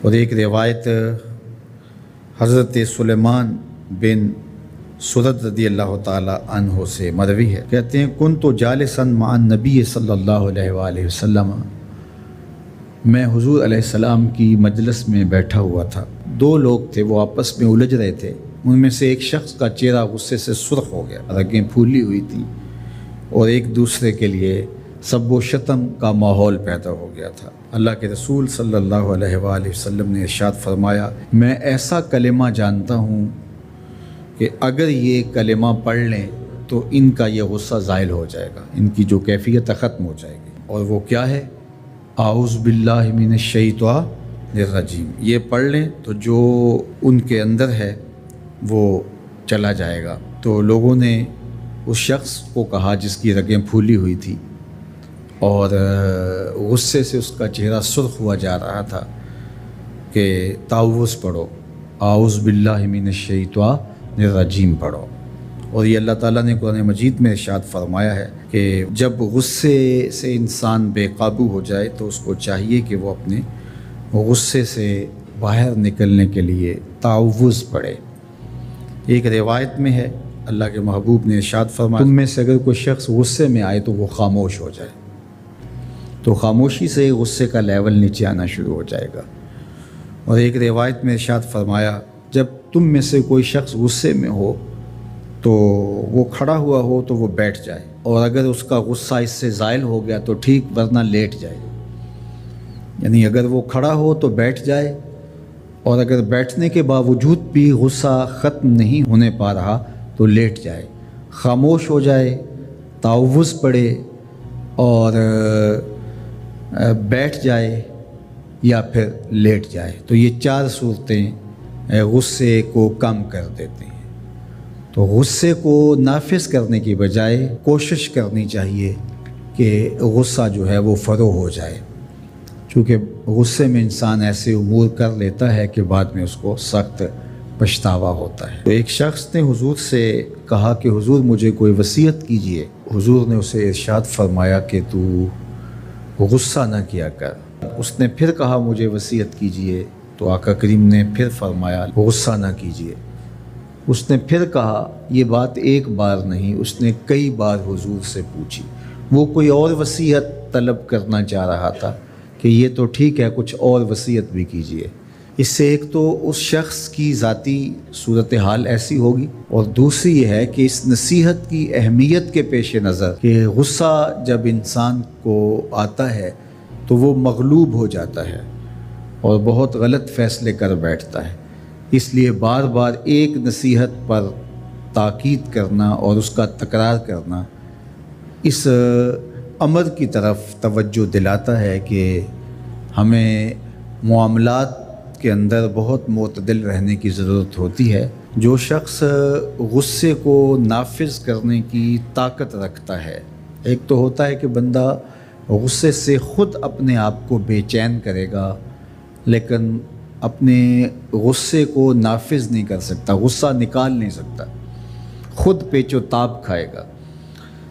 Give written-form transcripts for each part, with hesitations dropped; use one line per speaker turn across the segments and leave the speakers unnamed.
اور ایک روایت حضرت سلیمان بن سرد رضی اللہ تعالیٰ عنہ سے مروی ہے، کہتے ہیں کنت جالسا مع النبی صلی اللہ علیہ وآلہ وسلم، میں حضور علیہ السلام کی مجلس میں بیٹھا ہوا تھا، دو لوگ تھے، وہ آپس میں الجھ رہے تھے، ان میں سے ایک شخص کا چہرہ غصے سے سرخ ہو گیا، رگیں پھولی ہوئی تھیں اور ایک دوسرے کے لیے سب و شتم کا ماحول پیدا ہو گیا تھا۔ اللہ کے رسول صلی اللہ علیہ وآلہ وسلم نے ارشاد فرمایا، میں ایسا کلمہ جانتا ہوں کہ اگر یہ کلمہ پڑھ لیں تو ان کا یہ غصہ زائل ہو جائے گا، ان کی جو کیفیت ختم ہو جائے گی، اور وہ کیا ہے؟ اعوذ باللہ من الشیطان الرجیم۔ یہ پڑھ لیں تو جو ان کے اندر ہے وہ چلا جائے گا۔ تو لوگوں نے اس شخص کو کہا جس کی رگیں پھولی ہوئی تھی اور غصے سے اس کا چہرہ سرخ ہوا جا رہا تھا کہ تعوذ پڑھو، اعوذ باللہ من الشیطان الرجیم پڑھو۔ اور یہ اللہ تعالیٰ نے قرآن مجید میں ارشاد فرمایا ہے کہ جب غصے سے انسان بے قابو ہو جائے تو اس کو چاہیے کہ وہ اپنے غصے سے باہر نکلنے کے لیے تعوذ پڑھے۔ ایک روایت میں ہے اللہ کے محبوب نے ارشاد فرمایا، تم میں سے اگر کوئی شخص غصے میں آئے تو وہ خاموش ہو جائے، تو خاموشی سے غصے کا لیول نیچے آنا شروع ہو جائے گا۔ اور ایک روایت میں ارشاد فرمایا، جب تم میں سے کوئی شخص غصے میں ہو تو وہ کھڑا ہوا ہو تو وہ بیٹھ جائے، اور اگر اس کا غصہ اس سے زائل ہو گیا تو ٹھیک، ورنہ لیٹ جائے۔ یعنی اگر وہ کھڑا ہو تو بیٹھ جائے، اور اگر بیٹھنے کے باوجود بھی غصہ ختم نہیں ہونے پا رہا تو لیٹ جائے، خاموش ہو جائے، تعوذ پڑھے اور بیٹھ جائے یا پھر لیٹ جائے۔ تو یہ چار صورتیں غصے کو کم کر دیتے ہیں۔ تو غصے کو نافذ کرنے کی بجائے کوشش کرنی چاہیے کہ غصہ جو ہے وہ فروغ ہو جائے، چونکہ غصے میں انسان ایسے امور کر لیتا ہے کہ بعد میں اس کو سخت پچھتاوا ہوتا ہے۔ تو ایک شخص نے حضور سے کہا کہ حضور مجھے کوئی وصیت کیجئے۔ حضور نے اسے ارشاد فرمایا کہ تو غصہ نہ کیا کر۔ اس نے پھر کہا مجھے وصیت کیجئے، تو آقا کریم نے پھر فرمایا غصہ نہ کیجئے۔ اس نے پھر کہا، یہ بات ایک بار نہیں، اس نے کئی بار حضور سے پوچھی۔ وہ کوئی اور وصیت طلب کرنا چاہ رہا تھا کہ یہ تو ٹھیک ہے، کچھ اور وصیت بھی کیجئے۔ اس سے ایک تو اس شخص کی ذاتی صورتحال ایسی ہوگی، اور دوسری یہ ہے کہ اس نصیحت کی اہمیت کے پیش نظر کہ غصہ جب انسان کو آتا ہے تو وہ مغلوب ہو جاتا ہے اور بہت غلط فیصلے کر بیٹھتا ہے، اس لیے بار بار ایک نصیحت پر تاکید کرنا اور اس کا تکرار کرنا اس امر کی طرف توجہ دلاتا ہے کہ ہمیں معاملات کے اندر بہت معتدل رہنے کی ضرورت ہوتی ہے۔ جو شخص غصے کو نافذ کرنے کی طاقت رکھتا ہے، ایک تو ہوتا ہے کہ بندہ غصے سے خود اپنے آپ کو بے چین کرے گا، لیکن اپنے غصے کو نافذ نہیں کر سکتا، غصہ نکال نہیں سکتا، خود پیچ و تاب کھائے گا۔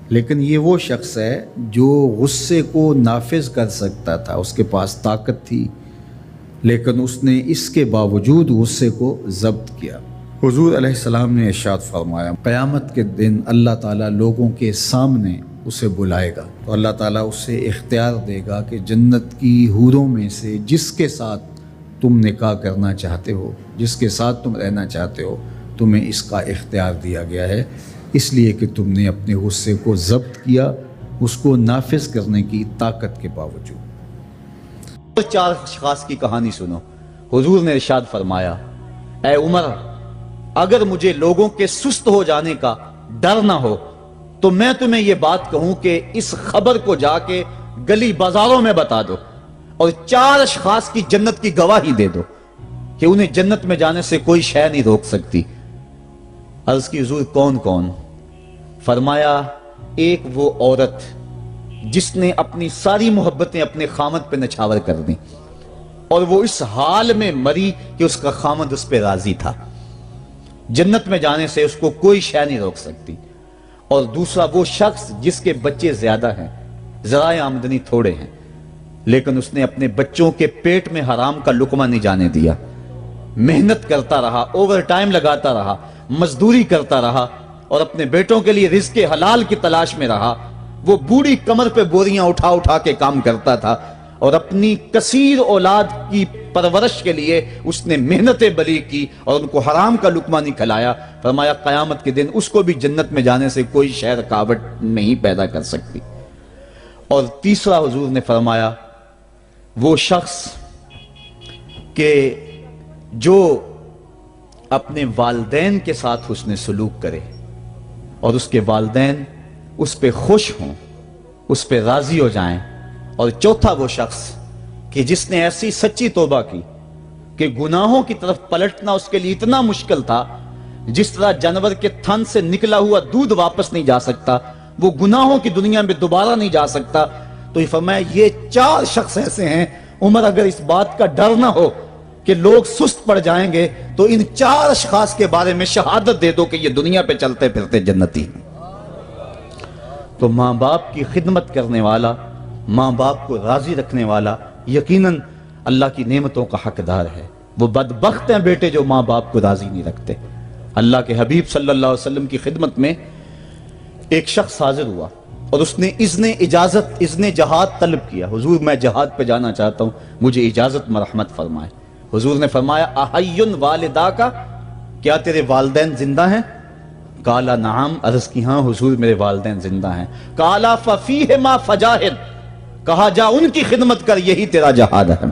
لیکن یہ وہ شخص ہے جو غصے کو نافذ کر سکتا تھا، اس کے پاس طاقت تھی، لیکن اس نے اس کے باوجود غصے کو ضبط کیا۔ حضور علیہ السلام نے ارشاد فرمایا، قیامت کے دن اللہ تعالیٰ لوگوں کے سامنے اسے بلائے گا، تو اللہ تعالیٰ اسے اختیار دے گا کہ جنت کی حوروں میں سے جس کے ساتھ تم نکاح کرنا چاہتے ہو، جس کے ساتھ تم رہنا چاہتے ہو، تمہیں اس کا اختیار دیا گیا ہے، اس لیے کہ تم نے اپنے غصے کو ضبط کیا، اس کو نافذ کرنے کی طاقت کے باوجود۔ چار اشخاص کی کہانی سنو۔ حضور نے ارشاد فرمایا، اے عمر، اگر مجھے لوگوں کے سست ہو جانے کا ڈر نہ ہو تو میں تمہیں یہ بات کہوں کہ اس خبر کو جا کے گلی بازاروں میں بتا دو اور چار اشخاص کی جنت کی گواہی دے دو کہ انہیں جنت میں جانے سے کوئی شے نہیں روک سکتی۔ عرض کی حضور کون کون؟ فرمایا، ایک وہ عورت جس نے اپنی ساری محبتیں اپنے خامد پہ نچھاور کر دیں اور وہ اس حال میں مری کہ اس کا خامد اس پہ راضی تھا، جنت میں جانے سے اس کو کوئی شے نہیں روک سکتی۔ اور دوسرا وہ شخص جس کے بچے زیادہ ہیں، ذرائع آمدنی تھوڑے ہیں، لیکن اس نے اپنے بچوں کے پیٹ میں حرام کا لقمہ نہیں جانے دیا، محنت کرتا رہا، اوور ٹائم لگاتا رہا، مزدوری کرتا رہا اور اپنے بیٹوں کے لیے رزق حلال کی تلاش میں رہا۔ وہ بوڑھی کمر پہ بوریاں اٹھا اٹھا کے کام کرتا تھا اور اپنی کثیر اولاد کی پرورش کے لیے اس نے محنتیں بلی کی اور ان کو حرام کا لقمہ نہیں کھلایا۔ فرمایا قیامت کے دن اس کو بھی جنت میں جانے سے کوئی شے رکاوٹ نہیں پیدا کر سکتی۔ اور تیسرا حضور نے فرمایا وہ شخص کہ جو اپنے والدین کے ساتھ حسن سلوک کرے اور اس کے والدین اس پہ خوش ہوں، اس پہ راضی ہو جائیں۔ اور چوتھا وہ شخص کہ جس نے ایسی سچی توبہ کی کہ گناہوں کی طرف پلٹنا اس کے لیے اتنا مشکل تھا، جس طرح جانور کے تھن سے نکلا ہوا دودھ واپس نہیں جا سکتا، وہ گناہوں کی دنیا میں دوبارہ نہیں جا سکتا۔ تو یہ فرمایا یہ 4 شخص ایسے ہیں، عمر اگر اس بات کا ڈر نہ ہو کہ لوگ سست پڑ جائیں گے تو ان 4 اشخاص کے بارے میں شہادت دے دو کہ یہ دنیا پہ چلتے پھرتے جنتی ہیں۔ تو ماں باپ کی خدمت کرنے والا، ماں باپ کو راضی رکھنے والا یقیناً اللہ کی نعمتوں کا حقدار ہے۔ وہ بدبخت ہیں بیٹے جو ماں باپ کو راضی نہیں رکھتے۔ اللہ کے حبیب صلی اللہ علیہ وسلم کی خدمت میں ایک شخص حاضر ہوا اور اس نے اذن جہاد طلب کیا۔ حضور میں جہاد پہ جانا چاہتا ہوں، مجھے اجازت مرحمت فرمائے۔ حضور نے فرمایا احیٌ والدا کا، کیا تیرے والدین زندہ ہیں؟ قالا نعم، عرض کی ہاں حضور میرے والدین زندہ ہیں۔ قالا ففیہما فجاہد، کہا جا ان کی خدمت کر، یہی تیرا جہاد ہے۔